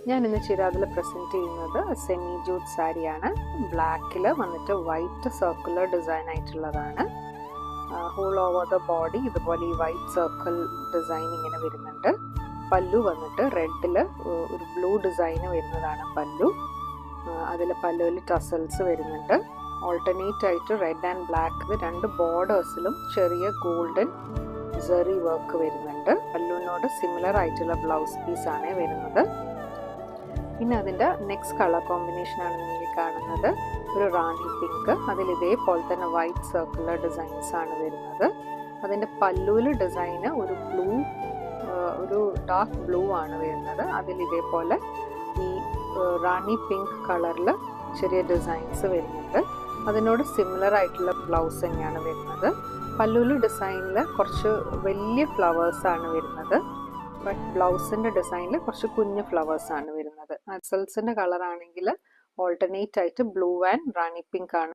ഞാൻ ഇന്ന് ചിരാതിൽ പ്രസൻറ്റ് ചെയ്യുന്നത് സെമി ജൂട്ട് സാരിയാണ്. ബ്ലാക്കിൽ വന്നിട്ട് വൈറ്റ് സർക്കുലർ ഡിസൈൻ ആയിട്ടുള്ളതാണ്. ഹോൾ ഓവർ ദ ബോഡി ഇതുപോലെ ഈ വൈറ്റ് സർക്കിൾ ഡിസൈൻ ഇങ്ങനെ വരുന്നുണ്ട്. പല്ലു വന്നിട്ട് റെഡിൽ ഒരു ബ്ലൂ ഡിസൈന് വരുന്നതാണ് പല്ലു. അതിൽ പല്ലുവിൽ ടസൽസ് വരുന്നുണ്ട്. ഓൾട്ടർനേറ്റ് ആയിട്ട് റെഡ് ആൻഡ് ബ്ലാക്ക് രണ്ട് ബോർഡേഴ്സിലും ചെറിയ ഗോൾഡൻ സെറി വർക്ക് വരുന്നുണ്ട്. പല്ലുവിനോട് സിമിലർ ആയിട്ടുള്ള ബ്ലൗസ് പീസാണ് വരുന്നത്. പിന്നെ അതിൻ്റെ നെക്സ്റ്റ് കളർ കോമ്പിനേഷനാണ് നിങ്ങൾ കാണുന്നത്, ഒരു റാണി പിങ്ക്. അതിൽ ഇതേപോലെ തന്നെ വൈറ്റ് സർക്കുലർ ഡിസൈൻസ് ആണ് വരുന്നത്. അതിൻ്റെ പല്ലുവിൽ ഡിസൈന് ഒരു ബ്ലൂ, ഒരു ഡാർക്ക് ബ്ലൂ ആണ് വരുന്നത്. അതിൽ ഇതേപോലെ ഈ റാണി പിങ്ക് കളറിൽ ചെറിയ ഡിസൈൻസ് വരുന്നുണ്ട്. അതിനോട് സിമിലർ ആയിട്ടുള്ള ബ്ലൗസ് തന്നെയാണ് വരുന്നത്. പല്ലുവിൽ ഡിസൈനിൽ കുറച്ച് വലിയ ഫ്ലവേഴ്സാണ് വരുന്നത്. ബട്ട് ബ്ലൗസിൻ്റെ ഡിസൈനിൽ കുറച്ച് കുഞ്ഞു ഫ്ലവേഴ്സാണ് വരുന്നത്. ടസൽസിൻ്റെ കളറാണെങ്കിൽ ഓൾട്ടർനേറ്റ് ആയിട്ട് ബ്ലൂ ആൻഡ് റാണി പിങ്ക് ആണ്